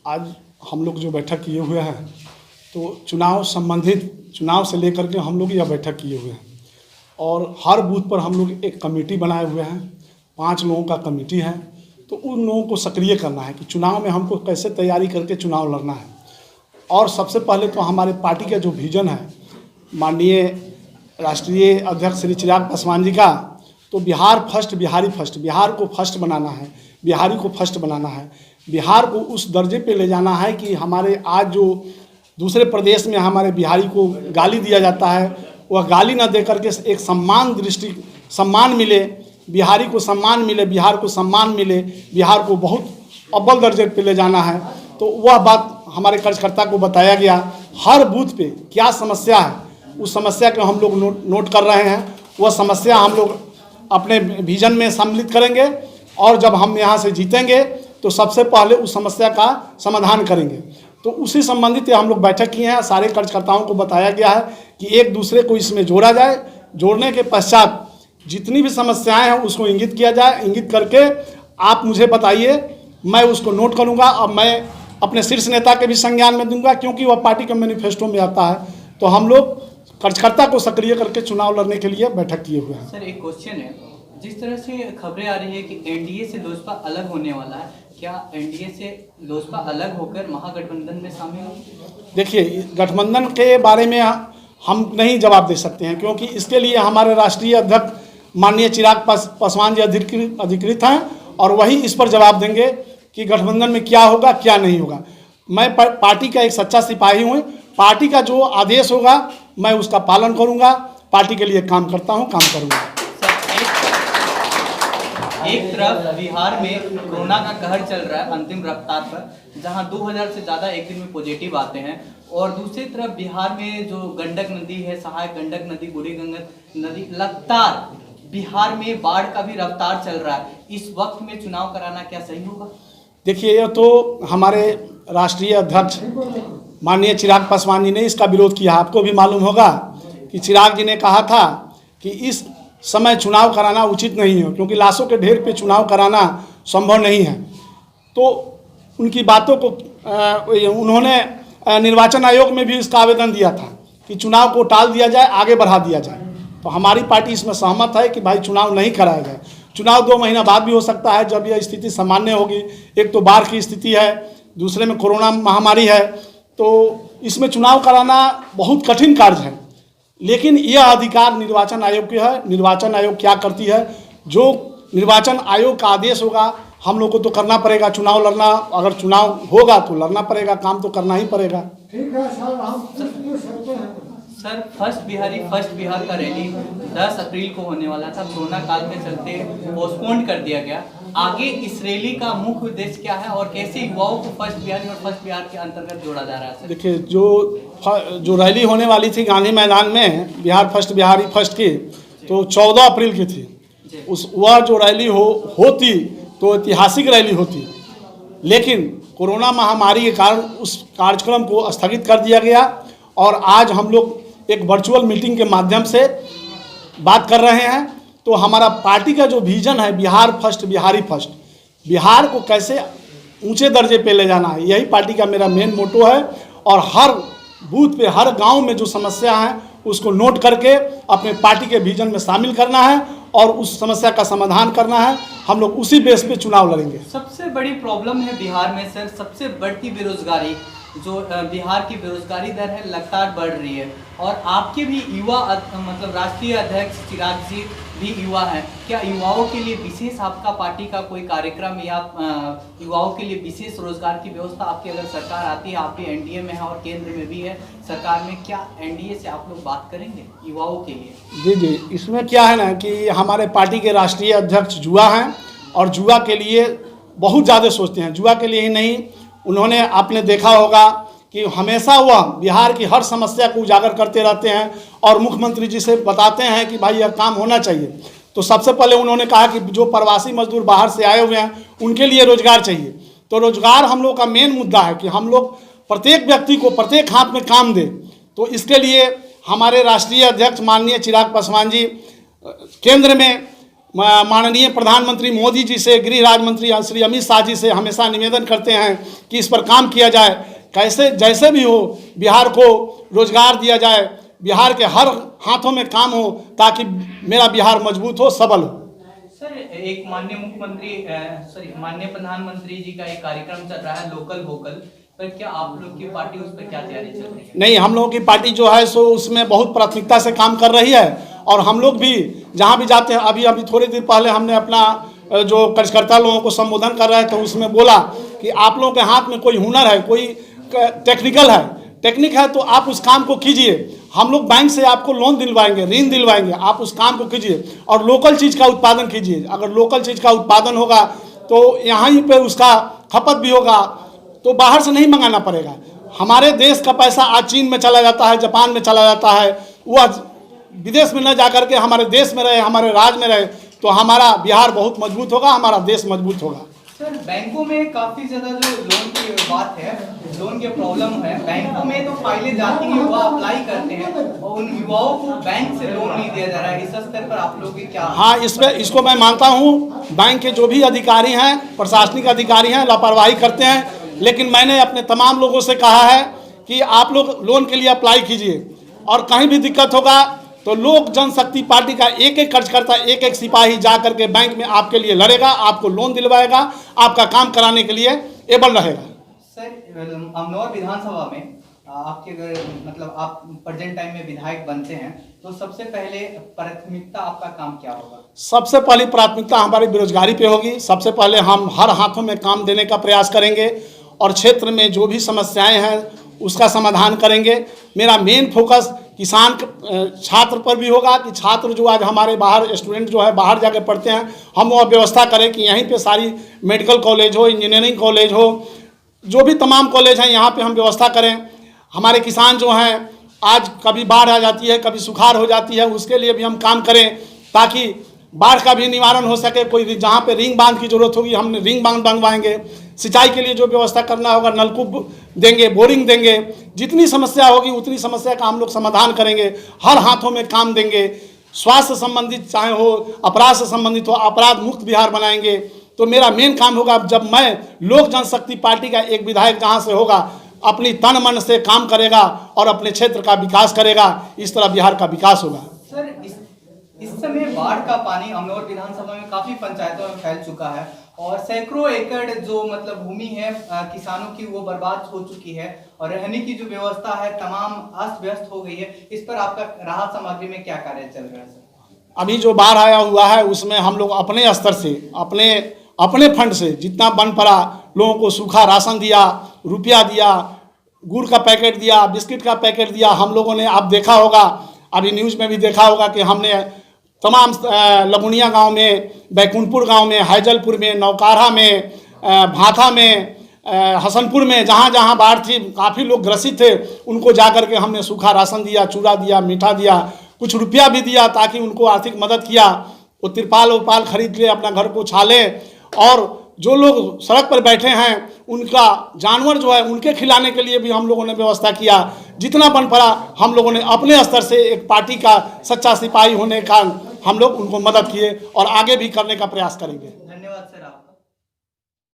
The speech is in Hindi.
आज हम लोग जो बैठक किए हुए हैं तो चुनाव संबंधित चुनाव से लेकर के हम लोग यह बैठक किए हुए हैं और हर बूथ पर हम लोग एक कमेटी बनाए हुए हैं। 5 लोगों का कमेटी है, तो उन लोगों को सक्रिय करना है कि चुनाव में हमको कैसे तैयारी करके चुनाव लड़ना है। और सबसे पहले तो हमारे पार्टी का जो विजन है माननीय राष्ट्रीय अध्यक्ष श्री चिराग पासवान जी का, तो बिहार फर्स्ट बिहारी फर्स्ट, बिहार को फर्स्ट बनाना है, बिहारी को फर्स्ट बनाना है, बिहार को उस दर्जे पे ले जाना है कि हमारे आज जो दूसरे प्रदेश में हमारे बिहारी को गाली दिया जाता है वह गाली न दे करके एक सम्मान मिले, बिहारी को सम्मान मिले, बिहार को सम्मान मिले, बिहार को बहुत अव्वल दर्जे पे ले जाना है। तो वह बात हमारे कार्यकर्ता को बताया गया। हर बूथ पे क्या समस्या है उस समस्या को हम लोग नोट कर रहे हैं। वह समस्या हम लोग अपने विजन में सम्मिलित करेंगे और जब हम यहाँ से जीतेंगे तो सबसे पहले उस समस्या का समाधान करेंगे। तो उसी संबंधित हम लोग बैठक किए हैं। सारे कार्यकर्ताओं को बताया गया है कि एक दूसरे को इसमें जोड़ा जाए। जोड़ने के पश्चात जितनी भी समस्याएं हैं उसको इंगित किया जाए। इंगित करके आप मुझे बताइए, मैं उसको नोट करूंगा और मैं अपने शीर्ष नेता के भी संज्ञान में दूंगा, क्योंकि वह पार्टी के मैनिफेस्टो में आता है। तो हम लोग कार्यकर्ता को सक्रिय करके चुनाव लड़ने के लिए बैठक किए हुए हैं। सर, एक क्वेश्चन है, जिस तरह से खबरें आ रही है कि एनडीए से लोजपा अलग होने वाला है, क्या एनडीए से लोजपा अलग होकर महागठबंधन में शामिल होगी? देखिए, गठबंधन के बारे में हम नहीं जवाब दे सकते हैं, क्योंकि इसके लिए हमारे राष्ट्रीय अध्यक्ष माननीय चिराग पासवान जी अधिकृत हैं और वही इस पर जवाब देंगे कि गठबंधन में क्या होगा क्या नहीं होगा। मैं पार्टी का एक सच्चा सिपाही हूँ। पार्टी का जो आदेश होगा मैं उसका पालन करूँगा। पार्टी के लिए काम करता हूँ, काम करूँगा। एक तरफ बिहार में कोरोना का कहर चल रहा है अंतिम रफ्तार पर, जहां 2000 से ज़्यादा एक दिन में पॉजिटिव आते हैं, और दूसरी तरफ बिहार में जो गंडक नदी है, सहायक गंडक नदी, बूढ़ी गंडक नदी, लगातार बिहार में बाढ़ का भी रफ्तार चल रहा है। इस वक्त में चुनाव कराना क्या सही होगा? देखिए, यह तो हमारे राष्ट्रीय अध्यक्ष माननीय चिराग पासवान जी ने इसका विरोध किया। आपको भी मालूम होगा कि चिराग जी ने कहा था कि इस समय चुनाव कराना उचित नहीं है, क्योंकि लाशों के ढेर पे चुनाव कराना संभव नहीं है। तो उनकी बातों को उन्होंने निर्वाचन आयोग में भी इसका आवेदन दिया था कि चुनाव को टाल दिया जाए, आगे बढ़ा दिया जाए। तो हमारी पार्टी इसमें सहमत है कि भाई चुनाव नहीं कराया जाए। चुनाव 2 महीना बाद भी हो सकता है, जब यह स्थिति सामान्य होगी। एक तो बाढ़ की स्थिति है, दूसरे में कोरोना महामारी है, तो इसमें चुनाव कराना बहुत कठिन कार्य है। लेकिन यह अधिकार निर्वाचन आयोग की है। निर्वाचन आयोग क्या करती है, जो निर्वाचन आयोग का आदेश होगा हम लोग को तो करना पड़ेगा। चुनाव लड़ना, अगर चुनाव होगा तो लड़ना पड़ेगा, काम तो करना ही पड़ेगा। ठीक है सर, हम पूछ सकते हैं। सर, फर्स्ट बिहार का रैली 10 अप्रैल को होने वाला था, कोरोना काल के चलते पोस्टपोन कर दिया गया। आगे इस रैली का मुख्य उद्देश्य क्या है और कैसे युवाओं को फर्स्ट बिहारी और फर्स्ट बिहार के अंतर्गत जोड़ा जा रहा है? देखिए, जो रैली होने वाली थी गांधी मैदान में बिहार फर्स्ट बिहारी फर्स्ट की, तो 14 अप्रैल की थी। वह जो रैली होती तो ऐतिहासिक रैली होती, लेकिन कोरोना महामारी के कारण उस कार्यक्रम को स्थगित कर दिया गया और आज हम लोग एक वर्चुअल मीटिंग के माध्यम से बात कर रहे हैं। तो हमारा पार्टी का जो विजन है बिहार फर्स्ट बिहारी फर्स्ट, बिहार को कैसे ऊंचे दर्जे पे ले जाना है, यही पार्टी का मेरा मेन मोटो है। और हर बूथ पे, हर गांव में जो समस्या है उसको नोट करके अपने पार्टी के विजन में शामिल करना है और उस समस्या का समाधान करना है। हम लोग उसी बेस पे चुनाव लड़ेंगे। सबसे बड़ी प्रॉब्लम है बिहार में सर, सबसे बढ़ती बेरोजगारी, जो बिहार की बेरोजगारी दर है लगातार बढ़ रही है। और आपके भी युवा मतलब राष्ट्रीय अध्यक्ष चिराग जी भी युवा हैं, क्या युवाओं के लिए विशेष आपका पार्टी का कोई कार्यक्रम या युवाओं के लिए विशेष रोजगार की व्यवस्था आपकी अगर सरकार आती है, आप भी एनडीए में है और केंद्र में भी है सरकार में, क्या एनडीए से आप लोग बात करेंगे युवाओं के लिए? जी, इसमें क्या है ना कि हमारे पार्टी के राष्ट्रीय अध्यक्ष युवा हैं और युवा के लिए बहुत ज़्यादा सोचते हैं। युवा के लिए ही नहीं, उन्होंने आपने देखा होगा कि हमेशा वह बिहार की हर समस्या को उजागर करते रहते हैं और मुख्यमंत्री जी से बताते हैं कि भाई यह काम होना चाहिए। तो सबसे पहले उन्होंने कहा कि जो प्रवासी मजदूर बाहर से आए हुए हैं उनके लिए रोजगार चाहिए। तो रोजगार हम लोग का मेन मुद्दा है कि हम लोग प्रत्येक व्यक्ति को प्रत्येक हाथ में काम दें। तो इसके लिए हमारे राष्ट्रीय अध्यक्ष माननीय चिराग पासवान जी केंद्र में माननीय प्रधानमंत्री मोदी जी से, गृह राज्य मंत्री श्री अमित शाह जी से हमेशा निवेदन करते हैं कि इस पर काम किया जाए। कैसे जैसे भी हो बिहार को रोजगार दिया जाए, बिहार के हर हाथों में काम हो ताकि मेरा बिहार मजबूत हो, सबल हो। सर, एक माननीय प्रधानमंत्री जी का एक कार्यक्रम चल रहा है लोकल वोकल, पर क्या आप लोग की पार्टी उस पर क्या तैयारी चल रही है? नहीं, हम लोगों की पार्टी जो है सो उसमें बहुत प्राथमिकता से काम कर रही है और हम लोग भी जहां भी जाते हैं, अभी थोड़ी देर पहले हमने अपना जो कार्यकर्ता लोगों को संबोधन कर रहे थे तो उसमें बोला कि आप लोगों के हाथ में कोई हुनर है, कोई टेक्निक है तो आप उस काम को कीजिए। हम लोग बैंक से आपको लोन दिलवाएंगे, ऋण दिलवाएंगे, आप उस काम को कीजिए और लोकल चीज़ का उत्पादन कीजिए। अगर लोकल चीज़ का उत्पादन होगा तो यहाँ ही पे उसका खपत भी होगा, तो बाहर से नहीं मंगाना पड़ेगा। हमारे देश का पैसा आज चीन में चला जाता है, जापान में चला जाता है, वह विदेश में न जा करके हमारे देश में रहे, हमारे राज्य में रहे, तो हमारा बिहार बहुत मजबूत होगा, हमारा देश मजबूत होगा। सर, बैंकों में काफ़ी ज़्यादा जो लोन की बात है, लोन की प्रॉब्लम है, बैंकों में तो फाइलें जाती हैं, युवा अप्लाई करते हैं और उन युवाओं को बैंक से लोन नहीं दिया जा रहा है। इस स्तर पर आप लोग की क्या? हाँ, इसको मैं मानता हूँ, बैंक के जो भी अधिकारी हैं, प्रशासनिक अधिकारी हैं, लापरवाही करते हैं। लेकिन मैंने अपने तमाम लोगों से कहा है कि आप लोग लोन के लिए अप्लाई कीजिए और कहीं भी दिक्कत होगा तो लोक जनशक्ति पार्टी का एक एक कार्यकर्ता, एक एक सिपाही जा करके बैंक में आपके लिए लड़ेगा, आपको लोन दिलवाएगा, आपका काम कराने के लिए एबल रहेगा। सर, अमनौर विधानसभा में आपके अगर मतलब आप प्रेजेंट टाइम में विधायक बनते हैं तो सबसे पहले प्राथमिकता आपका काम क्या होगा? सबसे पहली प्राथमिकता हमारी बेरोजगारी पे होगी। सबसे पहले हम हर हाथों में काम देने का प्रयास करेंगे और क्षेत्र में जो भी समस्याएं हैं उसका समाधान करेंगे। मेरा मेन फोकस किसान छात्र पर भी होगा कि छात्र जो आज हमारे बाहर स्टूडेंट जो है बाहर जाके पढ़ते हैं, हम वो व्यवस्था करें कि यहीं पे सारी मेडिकल कॉलेज हो, इंजीनियरिंग कॉलेज हो, जो भी तमाम कॉलेज हैं यहाँ पे हम व्यवस्था करें। हमारे किसान जो हैं आज कभी बाढ़ आ जाती है, कभी सुखाड़ हो जाती है, उसके लिए भी हम काम करें ताकि बाढ़ का भी निवारण हो सके। कोई जहाँ पे रिंग बांध की जरूरत होगी हम रिंग बांध बनवाएंगे। सिंचाई के लिए जो व्यवस्था करना होगा नलकूप देंगे, बोरिंग देंगे। जितनी समस्या होगी उतनी समस्या का हम लोग समाधान करेंगे, हर हाथों में काम देंगे। स्वास्थ्य संबंधित चाहे हो, अपराध से संबंधित हो, अपराध मुक्त बिहार बनाएंगे। तो मेरा मेन काम होगा, जब मैं लोक जनशक्ति पार्टी का एक विधायक जहाँ से होगा अपनी तन मन से काम करेगा और अपने क्षेत्र का विकास करेगा, इस तरह बिहार का विकास होगा। सर, इस समय बाढ़ का पानी अमनौर विधानसभा में काफी पंचायतों में फैल चुका है और सैकड़ों एकड़ जो मतलब भूमि है किसानों की वो बर्बाद हो चुकी है और रहने की जो व्यवस्था है तमाम अस्त व्यस्त हो गई है। इस पर आपका राहत सामग्री में क्या कार्य चल रहा है? सर, अभी जो बाढ़ आया हुआ है उसमें हम लोग अपने स्तर से अपने फंड से जितना बन पड़ा लोगों को सूखा राशन दिया, रुपया दिया, गुड़ का पैकेट दिया, बिस्किट का पैकेट दिया। हम लोगों ने आप देखा होगा, अभी न्यूज़ में भी देखा होगा कि हमने तमाम लगुनिया गांव में, बैकुंठपुर गांव में, हैजलपुर में, नौकारा में, भाथा में, हसनपुर में, जहां जहां बाढ़ थी काफ़ी लोग ग्रसित थे, उनको जाकर के हमने सूखा राशन दिया, चूड़ा दिया, मीठा दिया, कुछ रुपया भी दिया ताकि उनको आर्थिक मदद किया। वो तिरपाल उरपाल खरीद के अपना घर को छाले और जो लोग सड़क पर बैठे हैं उनका जानवर जो है उनके खिलाने के लिए भी हम लोगों ने व्यवस्था किया। जितना बन पड़ा हम लोगों ने अपने स्तर से एक पार्टी का सच्चा सिपाही होने का हम लोग उनको मदद किए और आगे भी करने का प्रयास करेंगे। धन्यवाद सर।